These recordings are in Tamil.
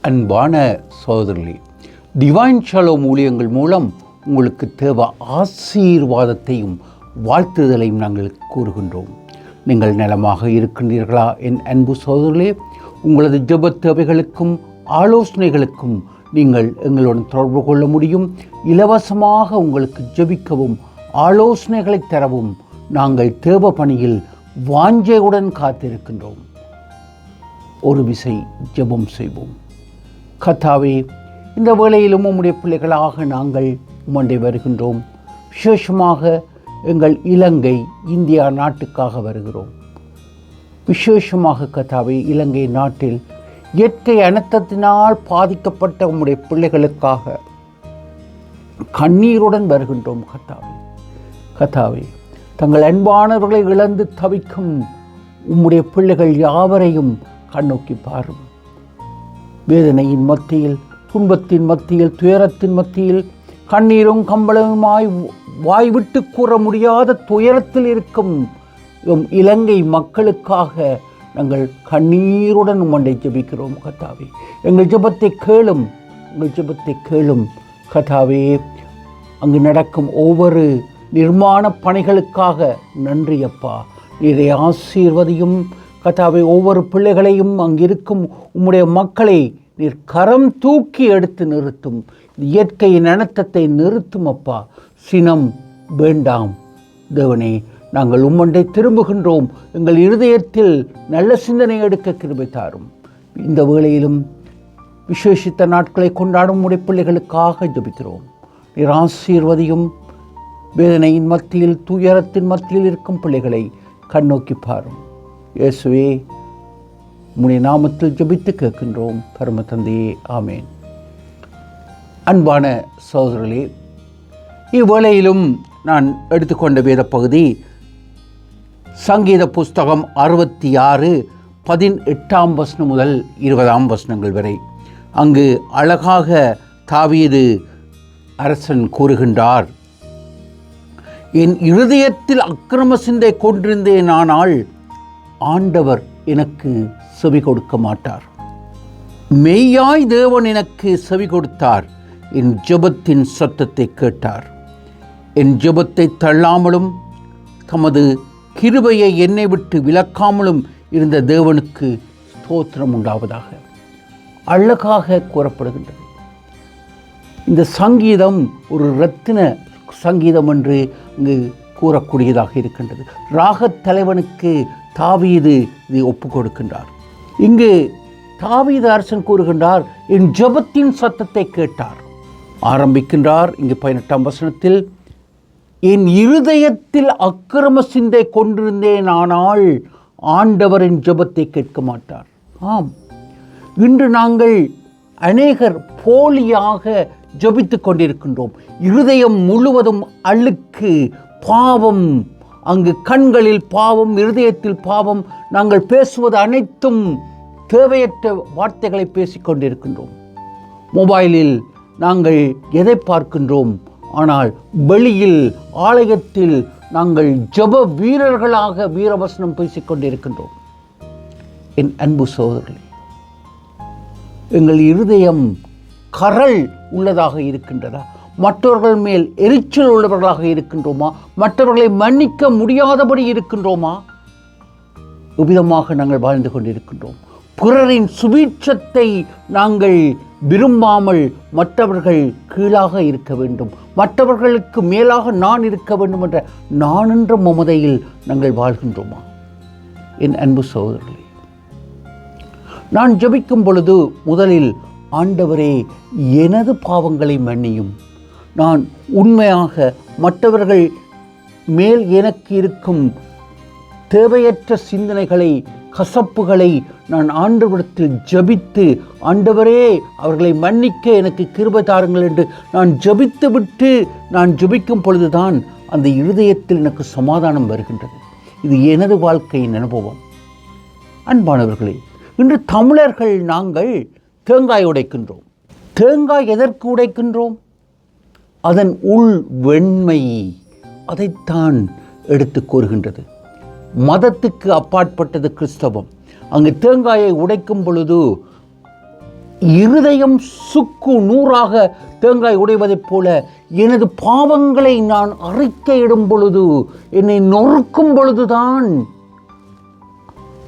அன்பான சகோதரர்களே, டிவைன் ஷாலோம் ஊழியங்கள் மூலம் உங்களுக்கு தேவ ஆசீர்வாதத்தையும் வாழ்த்துதலையும் நாங்கள் கூறுகின்றோம். நீங்கள் நலமாக இருக்கின்றீர்களா? என் அன்பு சகோதரர்களே, உங்களது ஜெப தேவைகளுக்கும் ஆலோசனைகளுக்கும் நீங்கள் எங்களுடன் தொடர்பு கொள்ள முடியும். இலவசமாக உங்களுக்கு ஜெபிக்கவும் ஆலோசனைகளை தரவும் நாங்கள் தேவ பணியில் வாஞ்சையுடன் காத்திருக்கின்றோம். ஒரு விசை ஜெபம் செய்வோம். கர்த்தாவே, இந்த வேளையிலும் உம்முடைய பிள்ளைகளாக நாங்கள் உம்முண்டே வருகின்றோம். விசேஷமாக எங்கள் இலங்கை இந்தியா நாட்டுக்காக வருகிறோம். விசேஷமாக கர்த்தாவே, இலங்கை நாட்டில் இயற்கை அனர்த்தத்தினால் பாதிக்கப்பட்ட உம்முடைய பிள்ளைகளுக்காக கண்ணீருடன் வருகின்றோம். கர்த்தாவே, தங்கள் அன்பானவர்களை இழந்து தவிக்கும் உம்முடைய பிள்ளைகள் யாவரையும் கண்ணோக்கி பாரும். வேதனையின் மத்தியில், துன்பத்தின் மத்தியில், துயரத்தின் மத்தியில், கண்ணீரும் கம்பளவுமாய் வாய்விட்டு கூற முடியாத துயரத்தில் இருக்கும் இலங்கை மக்களுக்காக நாங்கள் கண்ணீருடன் உம்மை ஜெபிக்கிறோம். கர்த்தாவே, எங்கள் ஜெபத்தை கேளும், கர்த்தாவே. அங்கு நடக்கும் ஒவ்வொரு நிர்மாண பணிகளுக்காக நன்றி அப்பா. நீரை ஆசீர்வதியும் கர்த்தாவே. ஒவ்வொரு பிள்ளைகளையும் அங்கிருக்கும் உம்முடைய மக்களை நீர் கரம் தூக்கி எடுத்து நிறுத்தும். இயற்கையின் அனர்த்தத்தை நிறுத்தும் அப்பா. சினம் வேண்டாம் தேவனே, நாங்கள் உம்மண்டை திரும்புகின்றோம். எங்கள் இருதயத்தில் நல்ல சிந்தனை எடுக்க கிருபை தாரும். இந்த வேளையிலும் விசேஷித்த நாட்களை கொண்டாடும் உம்முடைய பிள்ளைகளுக்காக ஜெபிக்கிறோம். நீர் ஆசீர்வதியும். வேதனையின் மத்தியில், துயரத்தின் மத்தியில் இருக்கும் பிள்ளைகளை கண்ணோக்கி பாரும். இயேசுவே, உம்முடைய நாமத்தில் ஜெபித்து கேட்கின்றோம் பரம தந்தையே, ஆமேன். அன்பான சகோதரர்களே, இவ்வேளையிலும் நான் எடுத்துக்கொண்ட வேத பகுதி சங்கீத புஸ்தகம் 66 18ஆம் வசனம் முதல் 20ஆம் வசனங்கள் வரை. அங்கு அழகாக தாவீது அரசன் கூறுகின்றார், என் இருதயத்தில் அக்கிரம சிந்தை கொண்டிருந்தேன், ஆனால் ஆண்டவர் எனக்கு செவி கொடுக்க மாட்டார். மெய்யாய் தேவன் எனக்கு செவி கொடுத்தார், என் ஜெபத்தின் சத்தத்தை கேட்டார். என் ஜெபத்தை தள்ளாமலும் தமது கிருபையை என்னை விட்டு விலக்காமலும் இருந்த தேவனுக்கு ஸ்தோத்திரம் உண்டாவதாக. அழகாக கூறப்படுகின்றது. இந்த சங்கீதம் ஒரு ரத்தின சங்கீதம் என்று இங்கு கூறக்கூடியதாக இருக்கின்றது. ராகத் தலைவனுக்கு தாவீது இதை ஒப்பு கொடுக்கின்றார். இங்கு தாவீது அரசன் கூறுகின்றார், என் ஜெபத்தின் சத்தத்தை கேட்டார். ஆரம்பிக்கின்றார் இங்கு 18ஆம் வசனத்தில், என் இருதயத்தில் அக்கிரம சிந்தை கொண்டிருந்தேன், ஆனால் ஆண்டவரின் ஜெபத்தை கேட்க மாட்டார். ஆம், இன்று நாங்கள் அநேகர் போலியாக ஜெபித்து கொண்டிருக்கின்றோம். இருதயம் முழுவதும் அழுக்கு, பாவம். அங்கு கண்களில் பாவம், இருதயத்தில் பாவம். நாங்கள் பேசுவது அனைத்தும் தேவையற்ற வார்த்தைகளை பேசிக்கொண்டிருக்கின்றோம். மொபைலில் நாங்கள் எதை பார்க்கின்றோம்? ஆனால் வெளியில், ஆலயத்தில் நாங்கள் ஜெப வீரர்களாக வீரவசனம் பேசிக்கொண்டிருக்கின்றோம். என் அன்பு சகோதரர்களே, எங்கள் இருதயம் கரள் உள்ளதாக இருக்கின்றதா? மற்றவர்கள் மேல் எரிச்சல் உள்ளவர்களாக இருக்கின்றோமா? மற்றவர்களை மன்னிக்க முடியாதபடி இருக்கின்றோமா? இவ்விதமாக நாங்கள் வாழ்ந்து கொண்டிருக்கின்றோம். பிறரின் சுபீட்சத்தை நாங்கள் விரும்பாமல் மற்றவர்கள் கீழாக இருக்க வேண்டும், மற்றவர்களுக்கு மேலாக நான் இருக்க வேண்டும் என்ற நான் என்ற மமதையில் நாங்கள் வாழ்கின்றோமா? என் அன்பு சகோதரர்களே, நான் ஜெபிக்கும் பொழுது முதலில், ஆண்டவரே எனது பாவங்களை மன்னியும். நான் உண்மையாக மற்றவர்கள் மேல் எனக்கு இருக்கும் தேவையற்ற சிந்தனைகளை, கசப்புகளை நான் ஆண்டவரிடத்தில் ஜெபித்து, ஆண்டவரே அவர்களை மன்னிக்க எனக்கு கிருபை தாருங்கள் என்று நான் ஜெபித்து விட்டு நான் ஜெபிக்கும் பொழுதுதான் அந்த இருதயத்தில் எனக்கு சமாதானம் வருகின்றது. இது எனது வாழ்க்கையின் அனுபவம். அன்பானவர்களே, இன்று தமிழர்கள் நாங்கள் தேங்காய் உடைக்கின்றோம். தேங்காய் எதற்கு உடைக்கின்றோம்? அதன் உள் வெண்மை, அதைத்தான் எடுத்து கூறுகின்றது. மதத்துக்கு அப்பாற்பட்டது கிறிஸ்தவம். அங்கு தேங்காயை உடைக்கும் பொழுது இருதயம் சுக்கு நூறாக தேங்காய் உடைவதைப் போல எனது பாவங்களை நான் அறிக்கையிடும் பொழுது, என்னை நொறுக்கும் பொழுதுதான்,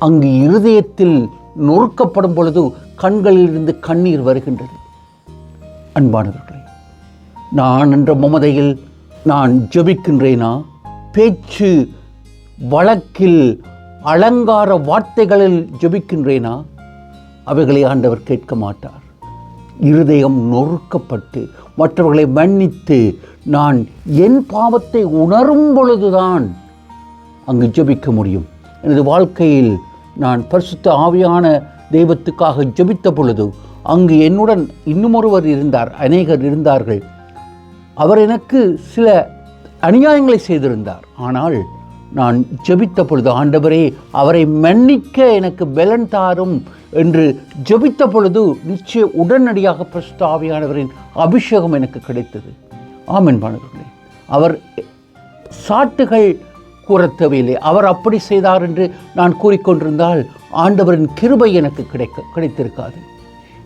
அங்கு இருதயத்தில் நொறுக்கப்படும் பொழுது கண்களிலிருந்து கண்ணீர் வருகின்றது. அன்பானவர்களே, நான் என்ற மமதையில் நான் ஜெபிக்கின்றேனா? பேச்சு வழக்கில் அலங்கார வார்த்தைகளில் ஜெபிக்கின்றேனா? அவைகளை ஆண்டவர் கேட்க மாட்டார். இருதயம் நொறுக்கப்பட்டு மற்றவர்களை மன்னித்து நான் என் பாவத்தை உணரும் பொழுதுதான் அங்கு ஜெபிக்க முடியும். எனது வாழ்க்கையில் நான் பரிசுத்த ஆவியான தெய்வத்துக்காக ஜெபித்த பொழுது அங்கு என்னுடன் இன்னுமொருவர் இருந்தார், அநேகர் இருந்தார்கள். அவர் எனக்கு சில அநியாயங்களை செய்திருந்தார். ஆனால் நான் ஜெபித்த பொழுது, ஆண்டவரே அவரை மன்னிக்க எனக்கு பலன் தாரும் என்று ஜெபித்த பொழுது நிச்சய உடனடியாக பரிசுத்த ஆவியானவரின் அபிஷேகம் எனக்கு கிடைத்தது. ஆமென் மாணவர்களே, அவர் சாட்டுகள் கூற தேவையில்லை. அவர் அப்படி செய்தார் என்று நான் கூறிக்கொண்டிருந்தால் ஆண்டவரின் கிருபை எனக்கு கிடைத்திருக்காது.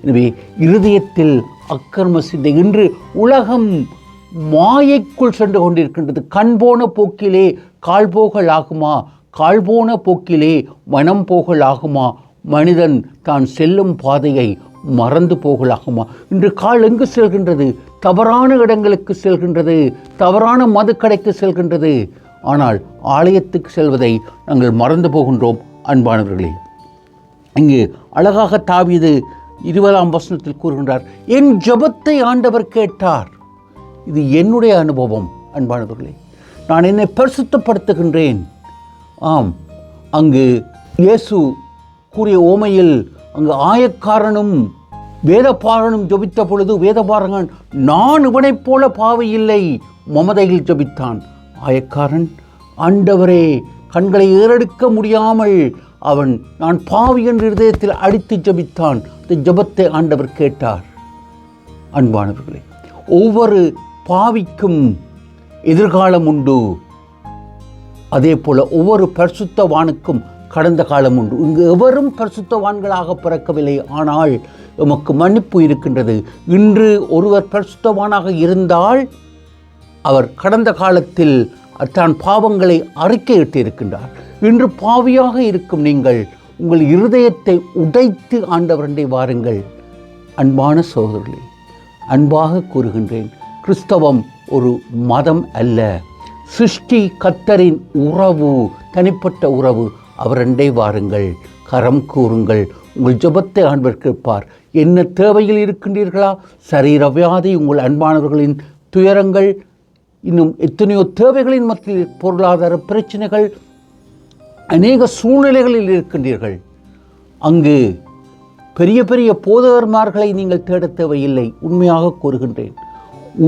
எனவே இருதயத்தில் அக்கிரம சிந்தை இன்று உலகம் மாயைக்குள் சென்று கொண்டிருக்கின்றது. கண் போன போக்கிலே கால் போகல் ஆகுமா? கால் போன போக்கிலே மனம் போகல் ஆகுமா? மனிதன் தான் செல்லும் பாதையை மறந்து போகலாகுமா? இன்று கால் எங்கு செல்கின்றது? தவறான இடங்களுக்கு செல்கின்றது, தவறான மதுக்கடைக்கு செல்கின்றது. ஆனால் ஆலயத்துக்கு செல்வதை நாங்கள் மறந்து போகின்றோம். அன்பானவர்களே, இங்கு அழகாக தாவீது 20ஆம் வசனத்தில் கூறுகின்றார், என் ஜெபத்தை ஆண்டவர் கேட்டார். இது என்னுடைய அனுபவம். அன்பானவர்களே, நான் என்னை பரிசுத்தப்படுத்துகின்றேன். ஆம், அங்கு இயேசு கூறிய ஓமையில் அங்கு ஆயக்காரனும் வேதபாரனும் ஜெபித்த பொழுது வேதபாரகன் நான் இவனைப் போல பாவி இல்லை மமதையில் ஜெபித்தான். ஆயக்காரன் ஆண்டவரே கண்களை ஏறெடுக்க முடியாமல் அவன் நான் பாவி என்று இருதயத்தில் அடித்து ஜெபித்தான். இந்த ஜெபத்தை ஆண்டவர் கேட்டார். அன்பானவர்களே, ஒவ்வொரு பாவிக்கும் எதிர்காலம் உண்டு. அதே போல ஒவ்வொரு பரிசுத்தவானுக்கும் கடந்த காலம் உண்டு. இங்கு எவரும் பரிசுத்தவான்களாக பிறக்கவில்லை, ஆனால் எமக்கு மன்னிப்பு இருக்கின்றது. இன்று ஒருவர் பரிசுத்தவானாக இருந்தால் அவர் கடந்த காலத்தில் தான் பாவங்களை அறிக்கையிட்டு இருக்கின்றார். இன்று பாவியாக இருக்கும் நீங்கள் உங்கள் இருதயத்தை உடைத்து ஆண்டவரண்டை வாருங்கள். அன்பான சகோதரர்களே, அன்பாக கூறுகின்றேன், கிறிஸ்தவம் ஒரு மதம் அல்ல. சிருஷ்டி கர்த்தரின் உறவு, தனிப்பட்ட உறவு. அவரண்டை வாருங்கள், கரம் கூறுங்கள். உங்கள் ஜெபத்தை ஆண்டவர் கேட்பார். என்ன தேவையில் இருக்கின்றீர்களா? சரீர வியாதி, உங்கள் அன்பானவர்களின் துயரங்கள், இன்னும் எத்தனையோ தேவைகளின் மத்தியில் பொருளாதார பிரச்சனைகள், அநேக சூழ்நிலைகளில் இருக்கின்றீர்கள். அங்கு பெரிய பெரிய போதகர்மார்களை நீங்கள் தேட தேவையில்லை. உண்மையாக கூறுகின்றேன்,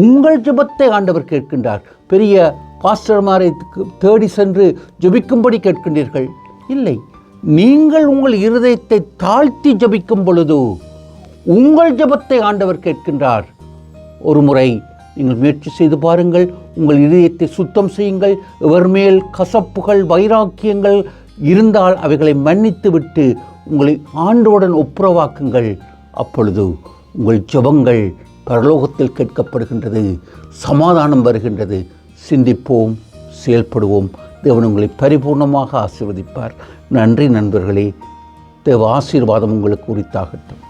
உங்கள் ஜெபத்தை ஆண்டவர் கேட்கின்றார். பெரிய பாஸ்டர்மாரை தேடி சென்று ஜெபிக்கும்படி கேட்கின்றீர்கள் இல்லை. நீங்கள் உங்கள் இருதயத்தை தாழ்த்தி ஜெபிக்கும் பொழுது உங்கள் ஜெபத்தை ஆண்டவர் கேட்கின்றார். ஒரு முறை நீங்கள் முயற்சி செய்து பாருங்கள். உங்கள் இதயத்தை சுத்தம் செய்யுங்கள். இவர் மேல் கசப்புகள், வைராக்கியங்கள் இருந்தால் அவைகளை மன்னித்து விட்டு உங்களை ஆண்டோடன் ஒப்புரவாக்குங்கள். அப்பொழுது உங்கள் ஜெபங்கள் பரலோகத்தில் கேட்கப்படுகின்றது, சமாதானம் வருகின்றது. சிந்திப்போம், செயல்படுவோம். தேவன் உங்களை பரிபூர்ணமாக ஆசீர்வதிப்பார். நன்றி நண்பர்களே. தேவ ஆசீர்வாதம் உங்களுக்கு உரித்தாகட்டும்.